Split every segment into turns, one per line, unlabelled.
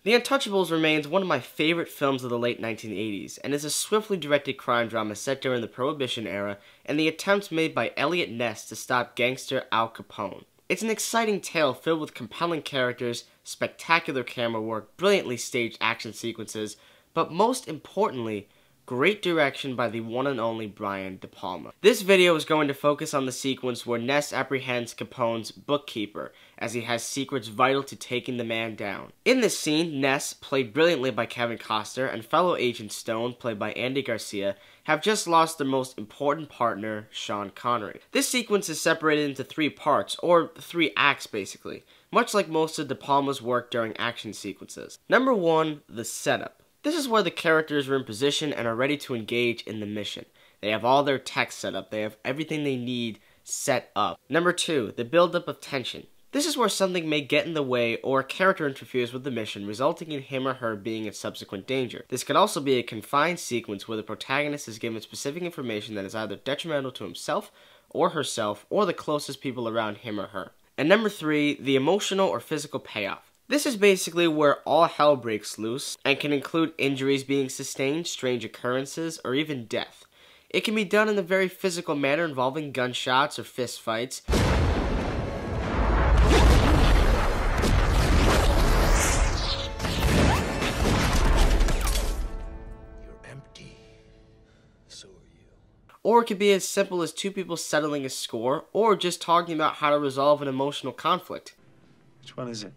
The Untouchables remains one of my favorite films of the late 1980s, and is a swiftly directed crime drama set during the Prohibition era and the attempts made by Eliot Ness to stop gangster Al Capone. It's an exciting tale filled with compelling characters, spectacular camera work, brilliantly staged action sequences, but most importantly, great direction by the one and only Brian DePalma. This video is going to focus on the sequence where Ness apprehends Capone's bookkeeper, as he has secrets vital to taking the man down. In this scene, Ness, played brilliantly by Kevin Costner, and fellow agent Stone, played by Andy Garcia, have just lost their most important partner, Sean Connery. This sequence is separated into 3 parts, or 3 acts basically, much like most of De Palma's work during action sequences. Number 1, the setup. This is where the characters are in position and are ready to engage in the mission. They have all their tech set up, they have everything they need set up. Number 2, the buildup of tension. This is where something may get in the way or a character interferes with the mission, resulting in him or her being in subsequent danger. This could also be a confined sequence where the protagonist is given specific information that is either detrimental to himself or herself or the closest people around him or her. And number 3, the emotional or physical payoff. This is basically where all hell breaks loose and can include injuries being sustained, strange occurrences, or even death. It can be done in a very physical manner involving gunshots or fist fights. Or it could be as simple as 2 people settling a score, or just talking about how to resolve an emotional conflict.
Which one is it?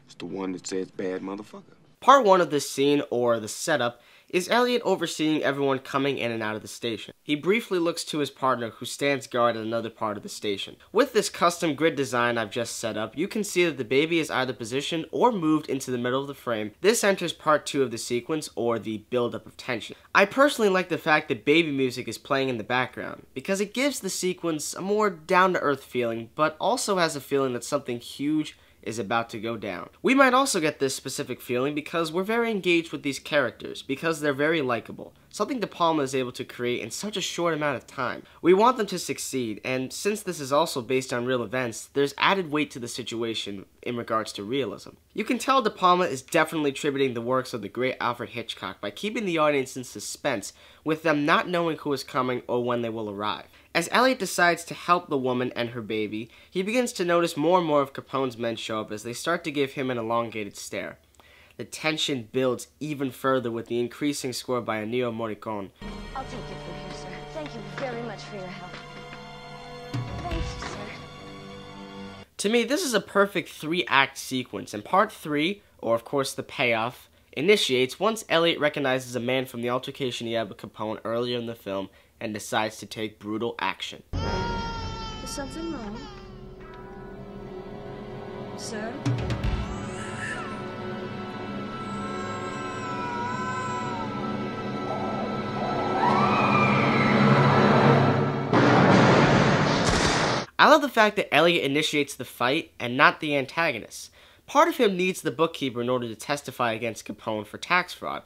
It's the one that says bad motherfucker.
Part 1 of this scene, or the setup, is Elliot overseeing everyone coming in and out of the station. He briefly looks to his partner who stands guard at another part of the station. With this custom grid design I've just set up, you can see that the baby is either positioned or moved into the middle of the frame. This enters part 2 of the sequence, or the buildup of tension. I personally like the fact that baby music is playing in the background, because it gives the sequence a more down-to-earth feeling, but also has a feeling that something huge is about to go down. We might also get this specific feeling because we're very engaged with these characters, because they're very likable, something De Palma is able to create in such a short amount of time. We want them to succeed, and since this is also based on real events, there's added weight to the situation in regards to realism. You can tell De Palma is definitely tributing the works of the great Alfred Hitchcock by keeping the audience in suspense, with them not knowing who is coming or when they will arrive. As Elliot decides to help the woman and her baby, he begins to notice more and more of Capone's men show up as they start to give him an elongated stare. The tension builds even further with the increasing score by Ennio Morricone.
I'll take it from here, sir. Thank you very much for your help. Thanks, sir.
To me, this is a perfect 3-act sequence, and part 3, or of course the payoff, initiates once Elliot recognizes a man from the altercation he had with Capone earlier in the film and decides to take brutal action.
Is something wrong? Sir?
I love the fact that Elliot initiates the fight and not the antagonist. Part of him needs the bookkeeper in order to testify against Capone for tax fraud.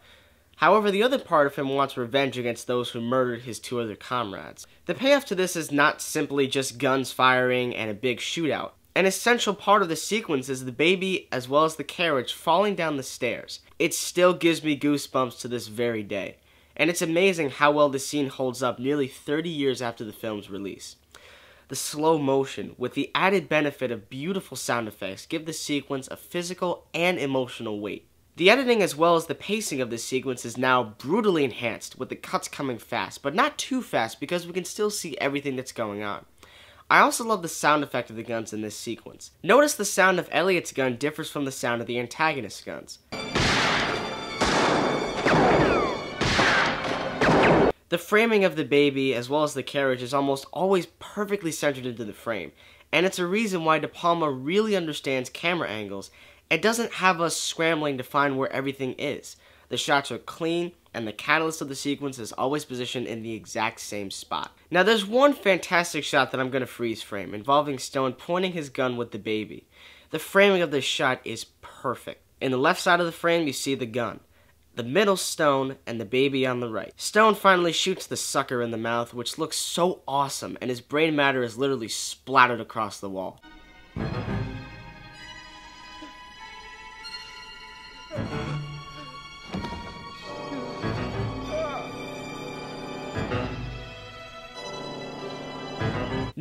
However, the other part of him wants revenge against those who murdered his 2 other comrades. The payoff to this is not simply just guns firing and a big shootout. An essential part of the sequence is the baby as well as the carriage falling down the stairs. It still gives me goosebumps to this very day. And it's amazing how well the scene holds up nearly 30 years after the film's release. The slow motion, with the added benefit of beautiful sound effects, give the sequence a physical and emotional weight. The editing as well as the pacing of this sequence is now brutally enhanced, with the cuts coming fast, but not too fast because we can still see everything that's going on. I also love the sound effect of the guns in this sequence. Notice the sound of Elliot's gun differs from the sound of the antagonist's guns. The framing of the baby as well as the carriage is almost always perfectly centered into the frame, and it's a reason why De Palma really understands camera angles and doesn't have us scrambling to find where everything is. The shots are clean, and the catalyst of the sequence is always positioned in the exact same spot. Now there's one fantastic shot that I'm going to freeze frame, involving Stone pointing his gun with the baby. The framing of this shot is perfect. In the left side of the frame you see the gun, the middle Stone, and the baby on the right. Stone finally shoots the sucker in the mouth, which looks so awesome, and his brain matter is literally splattered across the wall.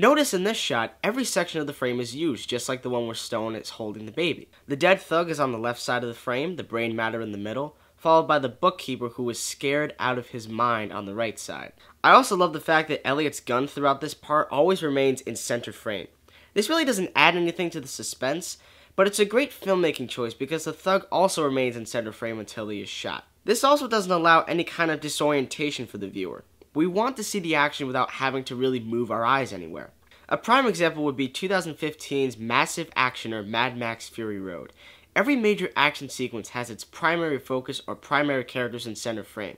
Notice in this shot, every section of the frame is used, just like the one where Stone is holding the baby. The dead thug is on the left side of the frame, the brain matter in the middle, followed by the bookkeeper who is scared out of his mind on the right side. I also love the fact that Elliot's gun throughout this part always remains in center frame. This really doesn't add anything to the suspense, but it's a great filmmaking choice because the thug also remains in center frame until he is shot. This also doesn't allow any kind of disorientation for the viewer. We want to see the action without having to really move our eyes anywhere. A prime example would be 2015's massive actioner Mad Max Fury Road. Every major action sequence has its primary focus or primary characters in center frame.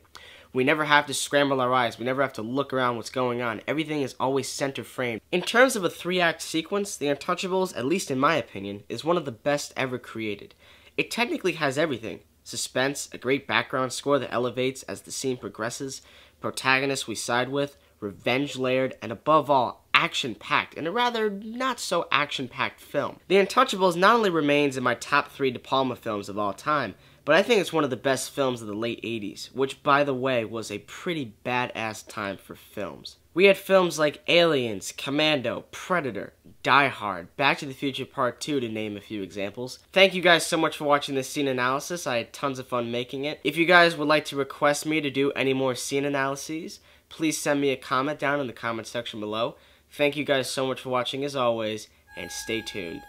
We never have to scramble our eyes, we never have to look around what's going on, everything is always center frame. In terms of a 3-act sequence, The Untouchables, at least in my opinion, is one of the best ever created. It technically has everything: suspense, a great background score that elevates as the scene progresses, protagonists we side with, revenge layered, and above all, action-packed in a rather not-so-action-packed film. The Untouchables not only remains in my top 3 DePalma films of all time, but I think it's one of the best films of the late 80s, which, by the way, was a pretty badass time for films. We had films like Aliens, Commando, Predator, Die Hard, Back to the Future Part 2 to name a few examples. Thank you guys so much for watching this scene analysis. I had tons of fun making it. If you guys would like to request me to do any more scene analyses, please send me a comment down in the comment section below. Thank you guys so much for watching as always, and stay tuned.